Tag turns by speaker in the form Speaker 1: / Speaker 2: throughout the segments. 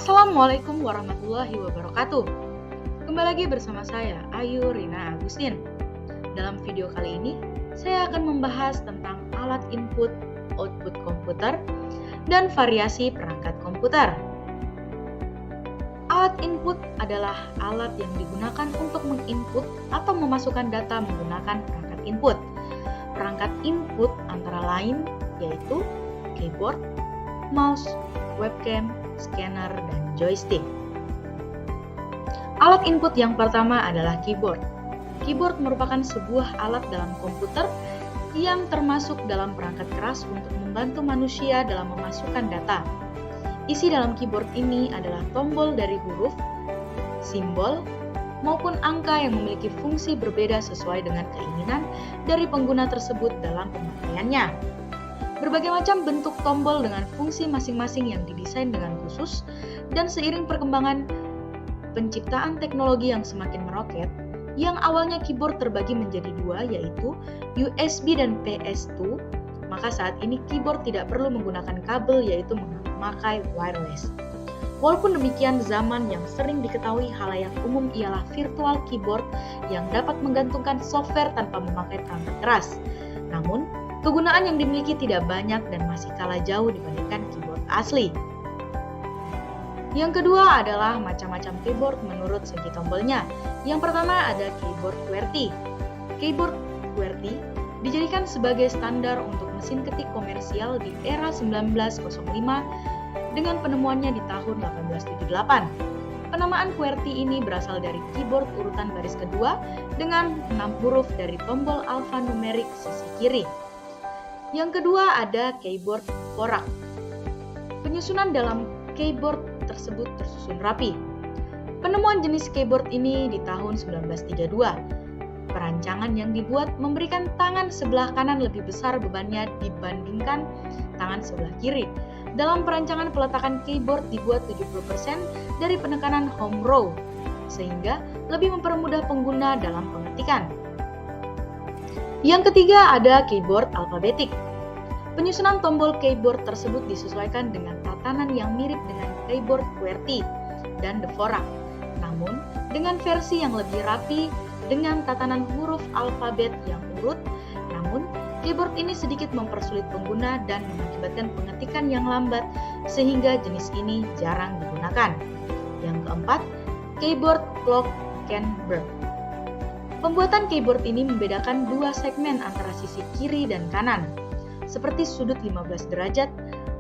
Speaker 1: Assalamualaikum warahmatullahi wabarakatuh. Kembali lagi bersama saya, Ayu Rina Agustin. Dalam video kali ini, saya akan membahas tentang alat input, output komputer, dan variasi perangkat komputer. Alat input adalah alat yang digunakan untuk menginput atau memasukkan data menggunakan perangkat input. Perangkat input antara lain yaitu keyboard, mouse, webcam, scanner, dan joystick. Alat input yang pertama adalah keyboard. Keyboard merupakan sebuah alat dalam komputer yang termasuk dalam perangkat keras untuk membantu manusia dalam memasukkan data. Isi dalam keyboard ini adalah tombol dari huruf, simbol, maupun angka yang memiliki fungsi berbeda sesuai dengan keinginan dari pengguna tersebut dalam pemakaiannya. Berbagai macam bentuk tombol dengan fungsi masing-masing yang didesain dengan khusus, dan seiring perkembangan penciptaan teknologi yang semakin meroket, yang awalnya keyboard terbagi menjadi dua yaitu USB dan PS2, maka saat ini keyboard tidak perlu menggunakan kabel yaitu memakai wireless. Walaupun demikian, zaman yang sering diketahui halayak umum ialah virtual keyboard yang dapat menggantungkan software tanpa memakai perangkat keras. Namun, kegunaan yang dimiliki tidak banyak dan masih kalah jauh dibandingkan keyboard asli. Yang kedua adalah macam-macam keyboard menurut segi tombolnya. Yang pertama ada keyboard QWERTY. Keyboard QWERTY dijadikan sebagai standar untuk mesin ketik komersial di era 1905 dengan penemuannya di tahun 1878. Penamaan QWERTY ini berasal dari keyboard urutan baris kedua dengan 6 huruf dari tombol alfanumerik sisi kiri. Yang kedua ada keyboard Dvorak. Penyusunan dalam keyboard tersebut tersusun rapi. Penemuan jenis keyboard ini di tahun 1932. Perancangan yang dibuat memberikan tangan sebelah kanan lebih besar bebannya dibandingkan tangan sebelah kiri. Dalam perancangan peletakan keyboard dibuat 70% dari penekanan home row, sehingga lebih mempermudah pengguna dalam pengetikan. Yang ketiga ada keyboard alfabetik. Penyusunan tombol keyboard tersebut disesuaikan dengan tatanan yang mirip dengan keyboard QWERTY dan Dvorak, namun dengan versi yang lebih rapi dengan tatanan huruf alfabet yang urut. Namun, keyboard ini sedikit mempersulit pengguna dan mengakibatkan pengetikan yang lambat sehingga jenis ini jarang digunakan. Yang keempat, keyboard Glockenspiel. Pembuatan keyboard ini membedakan dua segmen antara sisi kiri dan kanan. Seperti sudut 15 derajat,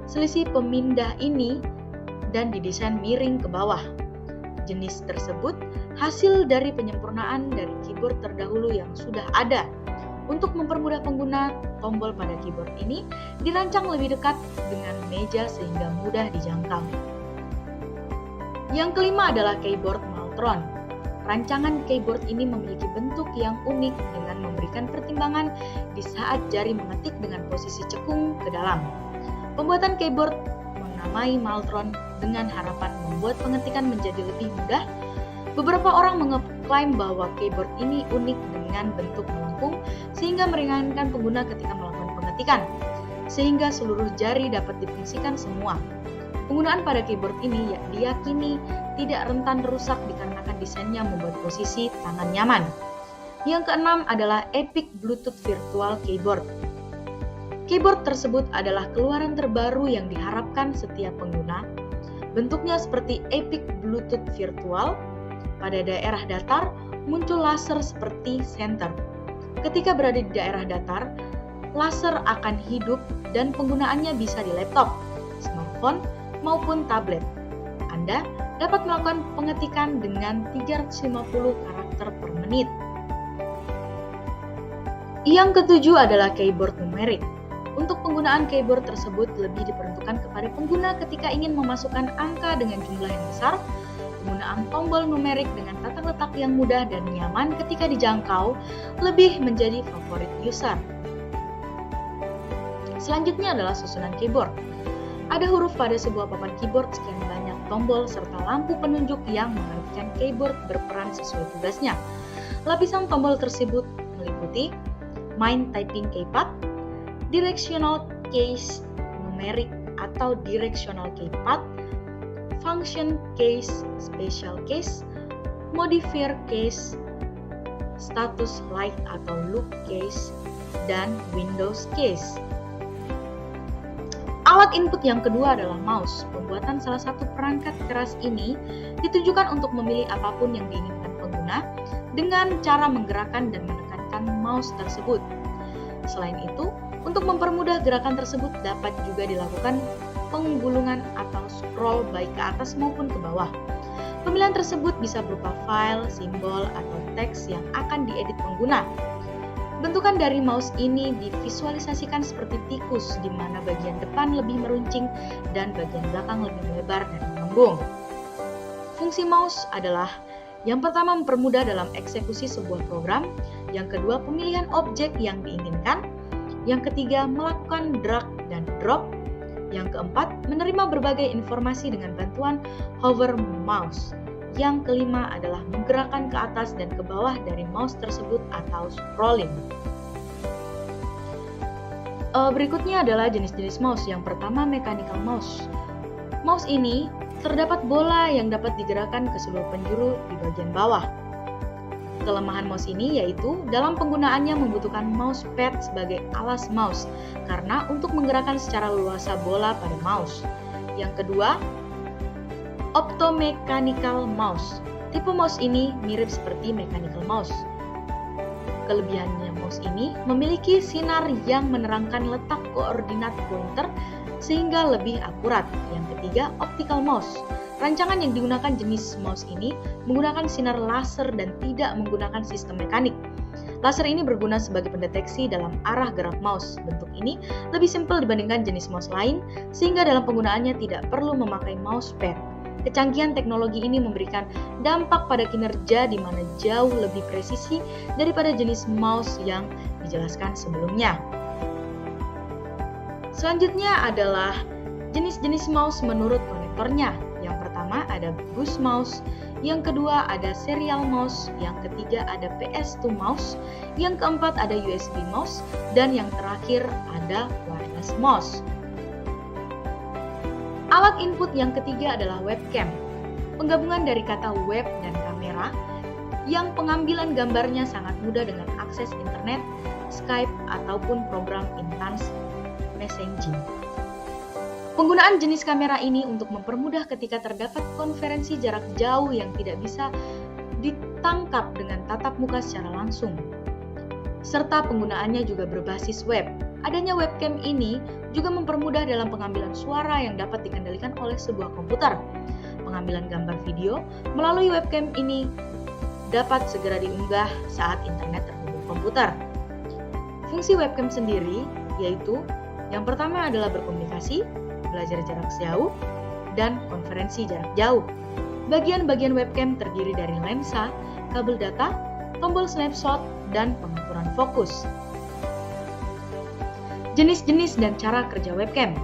Speaker 1: selisih pemindah ini dan didesain miring ke bawah. Jenis tersebut hasil dari penyempurnaan dari keyboard terdahulu yang sudah ada. Untuk mempermudah pengguna, tombol pada keyboard ini dirancang lebih dekat dengan meja sehingga mudah dijangkau. Yang kelima adalah keyboard Maltron. Rancangan keyboard ini memiliki bentuk yang unik dengan memberikan pertimbangan di saat jari mengetik dengan posisi cekung ke dalam. Pembuatan keyboard menamai Maltron dengan harapan membuat pengetikan menjadi lebih mudah. Beberapa orang mengklaim bahwa keyboard ini unik dengan bentuk melengkung sehingga meringankan pengguna ketika melakukan pengetikan, sehingga seluruh jari dapat difungsikan semua. Penggunaan pada keyboard ini diyakini tidak rentan rusak dikarenakan desainnya membuat posisi tangan nyaman. Yang keenam adalah Epic Bluetooth Virtual Keyboard. Keyboard tersebut adalah keluaran terbaru yang diharapkan setiap pengguna. Bentuknya seperti Epic Bluetooth Virtual. Pada daerah datar muncul laser seperti senter. Ketika berada di daerah datar, laser akan hidup dan penggunaannya bisa di laptop, smartphone, maupun tablet. Anda dapat melakukan pengetikan dengan 350 karakter per menit. Yang ketujuh adalah keyboard numerik. Untuk penggunaan keyboard tersebut lebih diperuntukkan kepada pengguna ketika ingin memasukkan angka dengan jumlah yang besar. Penggunaan tombol numerik dengan tata letak yang mudah dan nyaman ketika dijangkau lebih menjadi favorit user. Selanjutnya adalah susunan keyboard. Ada huruf pada sebuah papan keyboard, sekian banyak tombol, serta lampu penunjuk yang mengartikan keyboard berperan sesuai tugasnya. Lapisan tombol tersebut meliputi Main Typing Keypad, Directional Keys Numeric atau Directional Keypad, function case, special case, modifier case, status light atau look case, dan Windows case. Alat input yang kedua adalah mouse. Pembuatan salah satu perangkat keras ini ditujukan untuk memilih apapun yang diinginkan pengguna dengan cara menggerakkan dan menekankan mouse tersebut. Selain itu, untuk mempermudah gerakan tersebut dapat juga dilakukan penggulungan atau scroll baik ke atas maupun ke bawah. Pemilihan tersebut bisa berupa file, simbol, atau teks yang akan diedit pengguna. Bentukan dari mouse ini divisualisasikan seperti tikus, di mana bagian depan lebih meruncing dan bagian belakang lebih melebar dan mengembung. Fungsi mouse adalah yang pertama mempermudah dalam eksekusi sebuah program, yang kedua pemilihan objek yang diinginkan, yang ketiga melakukan drag dan drop, yang keempat menerima berbagai informasi dengan bantuan hover mouse. Yang kelima adalah menggerakkan ke atas dan ke bawah dari mouse tersebut atau scrolling. Berikutnya adalah jenis-jenis mouse. Yang pertama, mechanical mouse. Mouse ini terdapat bola yang dapat digerakkan ke seluruh penjuru di bagian bawah. Kelemahan mouse ini yaitu dalam penggunaannya membutuhkan mousepad sebagai alas mouse karena untuk menggerakkan secara leluasa bola pada mouse. Yang kedua, optomechanical mouse. Tipe mouse ini mirip seperti mechanical mouse. Kelebihannya mouse ini memiliki sinar yang menerangkan letak koordinat pointer sehingga lebih akurat. Yang ketiga, optical mouse. Rancangan yang digunakan jenis mouse ini menggunakan sinar laser dan tidak menggunakan sistem mekanik. Laser ini berguna sebagai pendeteksi dalam arah gerak mouse. Bentuk ini lebih simpel dibandingkan jenis mouse lain, sehingga dalam penggunaannya tidak perlu memakai mousepad. Kecanggihan teknologi ini memberikan dampak pada kinerja di mana jauh lebih presisi daripada jenis mouse yang dijelaskan sebelumnya. Selanjutnya adalah jenis-jenis mouse menurut konektornya. Yang pertama ada bus mouse, yang kedua ada serial mouse, yang ketiga ada PS2 mouse, yang keempat ada USB mouse, dan yang terakhir ada wireless mouse. Alat input yang ketiga adalah webcam. Penggabungan dari kata web dan kamera yang pengambilan gambarnya sangat mudah dengan akses internet, Skype, ataupun program instant messaging. Penggunaan jenis kamera ini untuk mempermudah ketika terdapat konferensi jarak jauh yang tidak bisa ditangkap dengan tatap muka secara langsung. Serta penggunaannya juga berbasis web. Adanya webcam ini juga mempermudah dalam pengambilan suara yang dapat dikendalikan oleh sebuah komputer. Pengambilan gambar video melalui webcam ini dapat segera diunggah saat internet terhubung komputer. Fungsi webcam sendiri yaitu yang pertama adalah berkomunikasi, belajar jarak jauh, dan konferensi jarak jauh. Bagian-bagian webcam terdiri dari lensa, kabel data, tombol snapshot, dan pengaturan fokus. Jenis-jenis dan cara kerja webcam.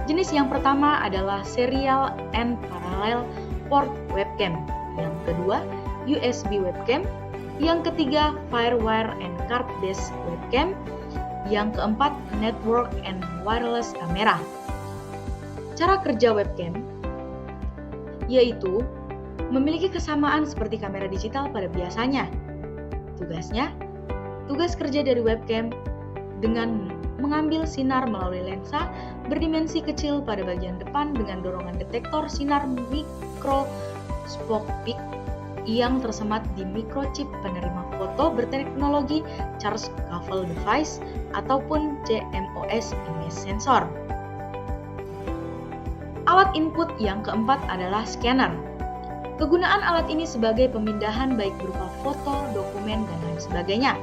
Speaker 1: Jenis yang pertama adalah serial and parallel port webcam. Yang kedua, USB webcam. Yang ketiga, firewire and card-based webcam. Yang keempat, network and wireless camera. Cara kerja webcam yaitu memiliki kesamaan seperti kamera digital pada biasanya. Tugas kerja dari webcam dengan mengambil sinar melalui lensa berdimensi kecil pada bagian depan dengan dorongan detektor sinar mikroskopik yang tersemat di microchip penerima foto berteknologi Charge Coupled Device ataupun CMOS Image Sensor. Alat input yang keempat adalah scanner. Kegunaan alat ini sebagai pemindahan baik berupa foto, dokumen, dan lain sebagainya.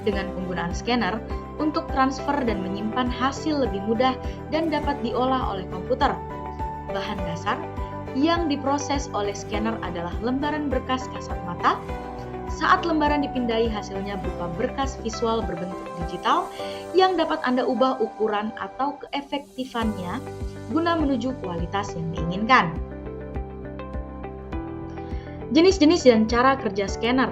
Speaker 1: Dengan penggunaan scanner, untuk transfer dan menyimpan hasil lebih mudah dan dapat diolah oleh komputer. Bahan dasar yang diproses oleh scanner adalah lembaran berkas kasat mata. Saat lembaran dipindai, hasilnya berupa berkas visual berbentuk digital yang dapat Anda ubah ukuran atau keefektifannya guna menuju kualitas yang diinginkan. Jenis-jenis dan cara kerja scanner.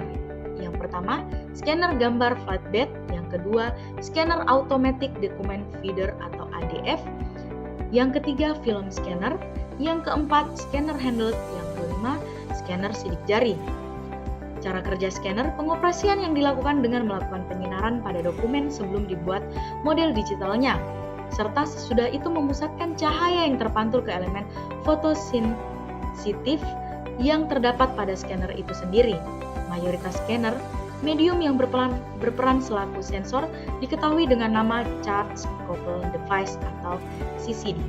Speaker 1: Yang pertama, scanner gambar flatbed. Yang kedua, scanner automatic document feeder atau ADF. yang ketiga film scanner, yang keempat scanner handheld, yang kelima scanner sidik jari. Cara kerja scanner, pengoperasian yang dilakukan dengan melakukan penyinaran pada dokumen sebelum dibuat model digitalnya, serta sesudah itu memusatkan cahaya yang terpantul ke elemen fotosensitif yang terdapat pada scanner itu sendiri. Mayoritas scanner, medium yang berperan selaku sensor, diketahui dengan nama Charge Coupled Device atau CCD.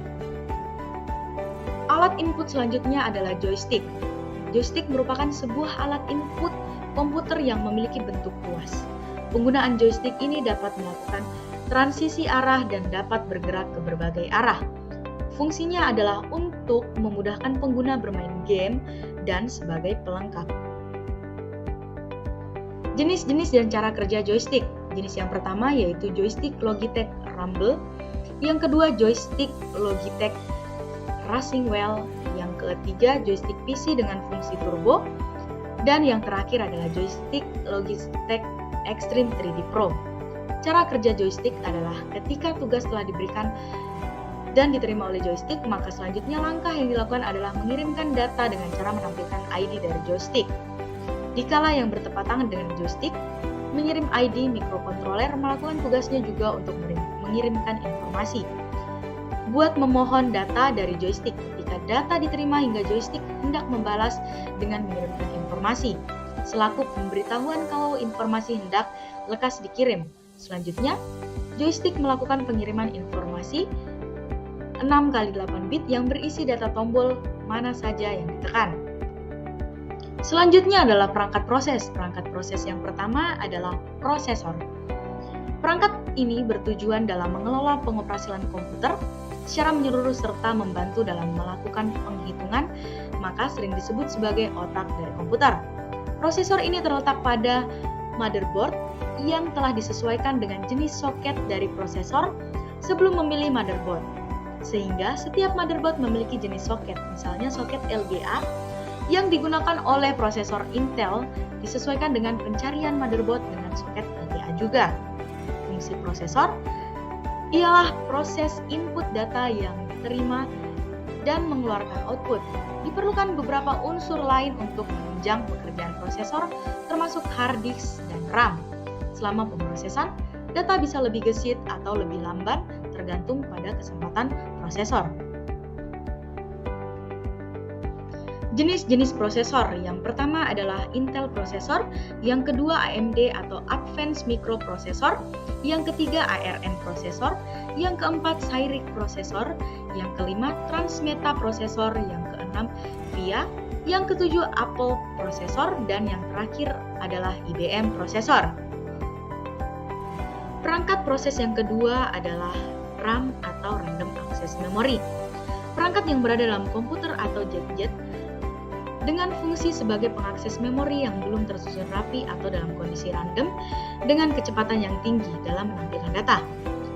Speaker 1: Alat input selanjutnya adalah joystick. Joystick merupakan sebuah alat input komputer yang memiliki bentuk luas. Penggunaan joystick ini dapat melakukan transisi arah dan dapat bergerak ke berbagai arah. Fungsinya adalah untuk memudahkan pengguna bermain game dan sebagai pelengkap. Jenis-jenis dan cara kerja joystick. Jenis yang pertama yaitu joystick Logitech Rumble, yang kedua joystick Logitech Racing Wheel, yang ketiga joystick PC dengan fungsi turbo, dan yang terakhir adalah joystick Logitech Extreme 3D Pro. Cara kerja joystick adalah ketika tugas telah diberikan dan diterima oleh joystick, maka selanjutnya langkah yang dilakukan adalah mengirimkan data dengan cara menampilkan ID dari joystick. Dikala yang bertepatan dengan joystick, mengirim ID, mikrokontroler melakukan tugasnya juga untuk mengirimkan informasi. Buat memohon data dari joystick, ketika data diterima hingga joystick hendak membalas dengan mengirimkan informasi, selaku pemberitahuan kalau informasi hendak lekas dikirim. Selanjutnya, joystick melakukan pengiriman informasi 6x8 bit yang berisi data tombol mana saja yang ditekan. Selanjutnya adalah perangkat proses. Perangkat proses yang pertama adalah prosesor. Perangkat ini bertujuan dalam mengelola pengoperasian komputer secara menyeluruh serta membantu dalam melakukan penghitungan, maka sering disebut sebagai otak dari komputer. Prosesor ini terletak pada motherboard yang telah disesuaikan dengan jenis soket dari prosesor sebelum memilih motherboard. Sehingga setiap motherboard memiliki jenis soket, misalnya soket LGA yang digunakan oleh prosesor Intel disesuaikan dengan pencarian motherboard dengan soket LGA juga. Fungsi prosesor ialah proses input data yang diterima dan mengeluarkan output. Diperlukan beberapa unsur lain untuk menunjang pekerjaan prosesor, termasuk hard disk dan RAM. Selama pemrosesan, data bisa lebih gesit atau lebih lamban tergantung pada kesempatan prosesor. Jenis-jenis prosesor, yang pertama adalah Intel prosesor, yang kedua AMD atau Advanced Microprocessor, yang ketiga ARM prosesor, yang keempat Cyrix prosesor, yang kelima Transmeta prosesor, yang keenam VIA, yang ketujuh Apple prosesor, dan yang terakhir adalah IBM prosesor. Perangkat proses yang kedua adalah RAM atau Random Access Memory. Perangkat yang berada dalam komputer atau gadget dengan fungsi sebagai pengakses memori yang belum tersusun rapi atau dalam kondisi random dengan kecepatan yang tinggi dalam menampilkan data.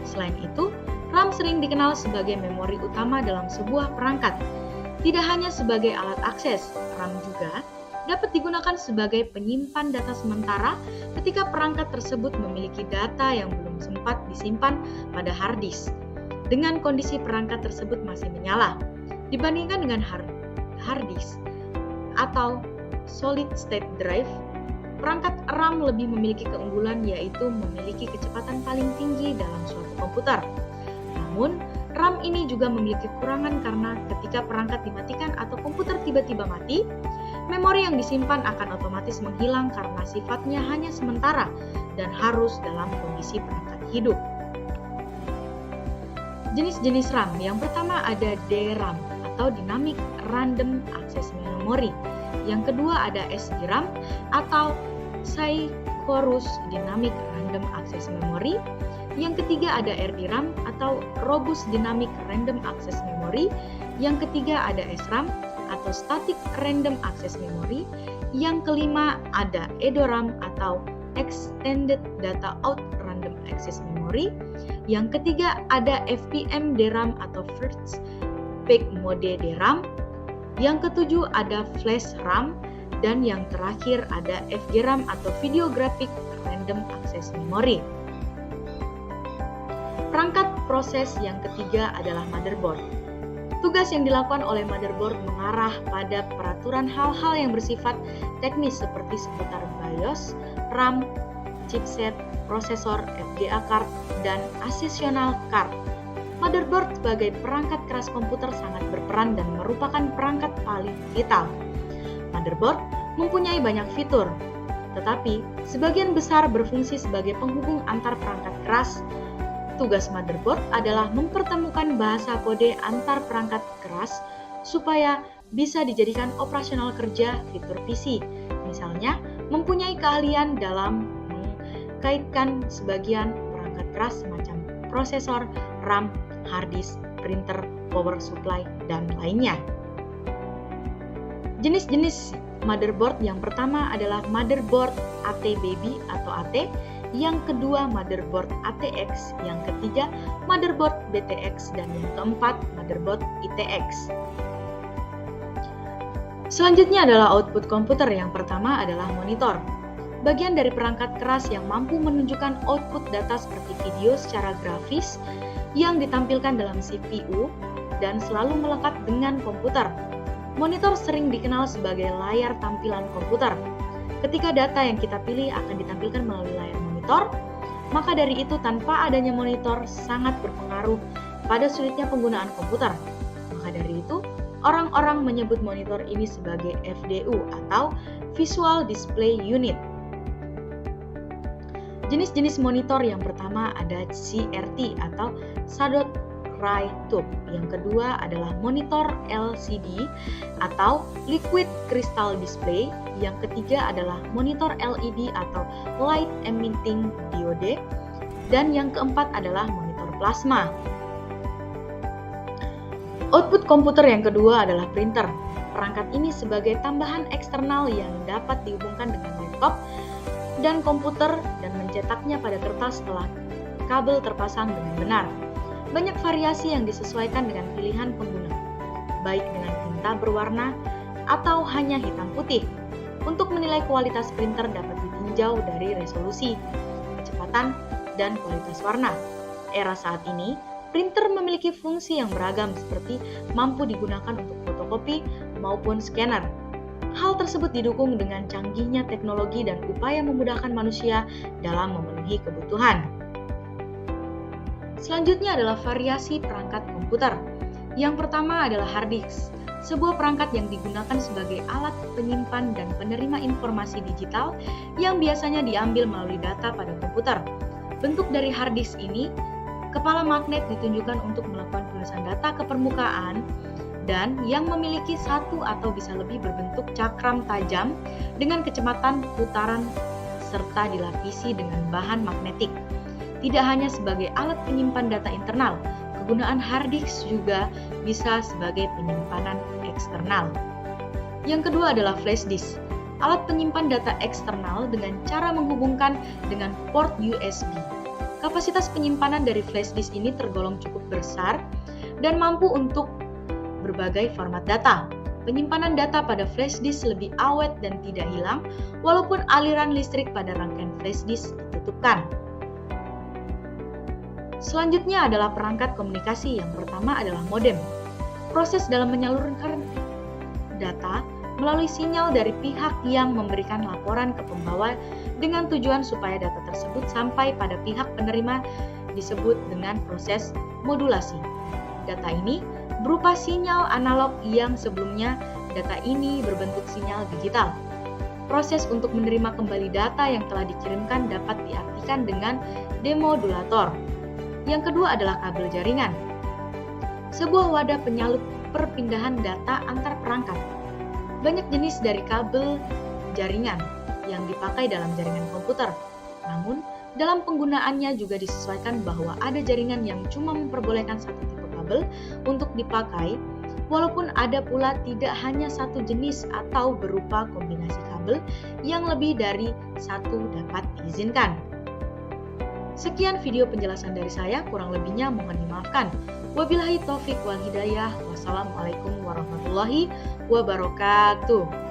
Speaker 1: Selain itu, RAM sering dikenal sebagai memori utama dalam sebuah perangkat. Tidak hanya sebagai alat akses, RAM juga dapat digunakan sebagai penyimpan data sementara ketika perangkat tersebut memiliki data yang belum sempat disimpan pada hard disk, dengan kondisi perangkat tersebut masih menyala. Dibandingkan dengan hard disk atau solid state drive, perangkat RAM lebih memiliki keunggulan, yaitu memiliki kecepatan paling tinggi dalam suatu komputer. Namun, RAM ini juga memiliki kekurangan karena ketika perangkat dimatikan atau komputer tiba-tiba mati, memori yang disimpan akan otomatis menghilang karena sifatnya hanya sementara dan harus dalam kondisi perangkat hidup. Jenis-jenis RAM, yang pertama ada DRAM atau Dynamic Random Access Memory. Yang kedua ada SDRAM atau Synchronous Dynamic Random Access Memory. Yang ketiga ada RDRAM atau Robust Dynamic Random Access Memory. Yang ketiga ada SRAM atau Static Random Access Memory. Yang kelima ada EDORAM atau Extended Data Out Random Access Memory. Yang ketiga ada FPM DRAM atau First Peak Mode DRAM. Yang ketujuh ada Flash RAM, dan yang terakhir ada FGRAM atau Video Graphic Random Access Memory. Perangkat proses yang ketiga adalah motherboard. Tugas yang dilakukan oleh motherboard mengarah pada peraturan hal-hal yang bersifat teknis seperti seputar BIOS, RAM, chipset, prosesor, FGA card, dan accessional card. Motherboard sebagai perangkat keras komputer sangat berperan dan merupakan perangkat paling vital. Motherboard mempunyai banyak fitur, tetapi sebagian besar berfungsi sebagai penghubung antar perangkat keras. Tugas motherboard adalah mempertemukan bahasa kode antar perangkat keras supaya bisa dijadikan operasional kerja fitur PC. Misalnya, mempunyai keahlian dalam mengkaitkan sebagian perangkat keras semacam prosesor, RAM, hard disk, printer, power supply, dan lainnya. Jenis-jenis motherboard yang pertama adalah motherboard AT Baby atau AT, yang kedua motherboard ATX, yang ketiga motherboard BTX, dan yang keempat motherboard ITX. Selanjutnya adalah output komputer. Yang pertama adalah monitor. Bagian dari perangkat keras yang mampu menunjukkan output data seperti video secara grafis yang ditampilkan dalam CPU dan selalu melekat dengan komputer. Monitor sering dikenal sebagai layar tampilan komputer. Ketika data yang kita pilih akan ditampilkan melalui layar monitor, maka dari itu tanpa adanya monitor sangat berpengaruh pada sulitnya penggunaan komputer. Maka dari itu, orang-orang menyebut monitor ini sebagai VDU atau Visual Display Unit. Jenis-jenis monitor yang pertama ada CRT atau Shadow Ray Tube. Yang kedua adalah monitor LCD atau Liquid Crystal Display. Yang ketiga adalah monitor LED atau Light Emitting Diode. Dan yang keempat adalah monitor plasma. Output komputer yang kedua adalah printer. Perangkat ini sebagai tambahan eksternal yang dapat dihubungkan dengan laptop dan komputer dan mencetaknya pada kertas setelah kabel terpasang dengan benar. Banyak variasi yang disesuaikan dengan pilihan pengguna, baik dengan tinta berwarna atau hanya hitam putih. Untuk menilai kualitas printer dapat ditinjau dari resolusi, kecepatan, dan kualitas warna. Era saat ini, printer memiliki fungsi yang beragam seperti mampu digunakan untuk fotokopi maupun scanner. Hal tersebut didukung dengan canggihnya teknologi dan upaya memudahkan manusia dalam memenuhi kebutuhan. Selanjutnya adalah variasi perangkat komputer. Yang pertama adalah hard disk, sebuah perangkat yang digunakan sebagai alat penyimpan dan penerima informasi digital yang biasanya diambil melalui data pada komputer. Bentuk dari hard disk ini, kepala magnet ditunjukkan untuk melakukan penulisan data ke permukaan dan yang memiliki satu atau bisa lebih berbentuk cakram tajam dengan kecepatan putaran serta dilapisi dengan bahan magnetik. Tidak hanya sebagai alat penyimpan data internal, kegunaan hard disk juga bisa sebagai penyimpanan eksternal. Yang kedua adalah flash disk, alat penyimpan data eksternal dengan cara menghubungkan dengan port USB. Kapasitas penyimpanan dari flash disk ini tergolong cukup besar dan mampu untuk berbagai format data. Penyimpanan data pada flash disk lebih awet dan tidak hilang, walaupun aliran listrik pada rangkaian flash disk ditutupkan. Selanjutnya adalah perangkat komunikasi. Yang pertama adalah modem. Proses dalam menyalurkan data melalui sinyal dari pihak yang memberikan laporan ke pembawa dengan tujuan supaya data tersebut sampai pada pihak penerima disebut dengan proses modulasi. Data ini berupa sinyal analog yang sebelumnya data ini berbentuk sinyal digital. Proses untuk menerima kembali data yang telah dikirimkan dapat diartikan dengan demodulator. Yang kedua adalah kabel jaringan, sebuah wadah penyalup perpindahan data antar perangkat. Banyak jenis dari kabel jaringan yang dipakai dalam jaringan komputer. Namun, dalam penggunaannya juga disesuaikan bahwa ada jaringan yang cuma memperbolehkan satu tipe kabel untuk dipakai, walaupun ada pula tidak hanya satu jenis atau berupa kombinasi kabel yang lebih dari satu dapat diizinkan. Sekian video penjelasan dari saya, kurang lebihnya mohon dimaafkan. Wabillahi taufik wal hidayah. Wassalamualaikum warahmatullahi wabarakatuh.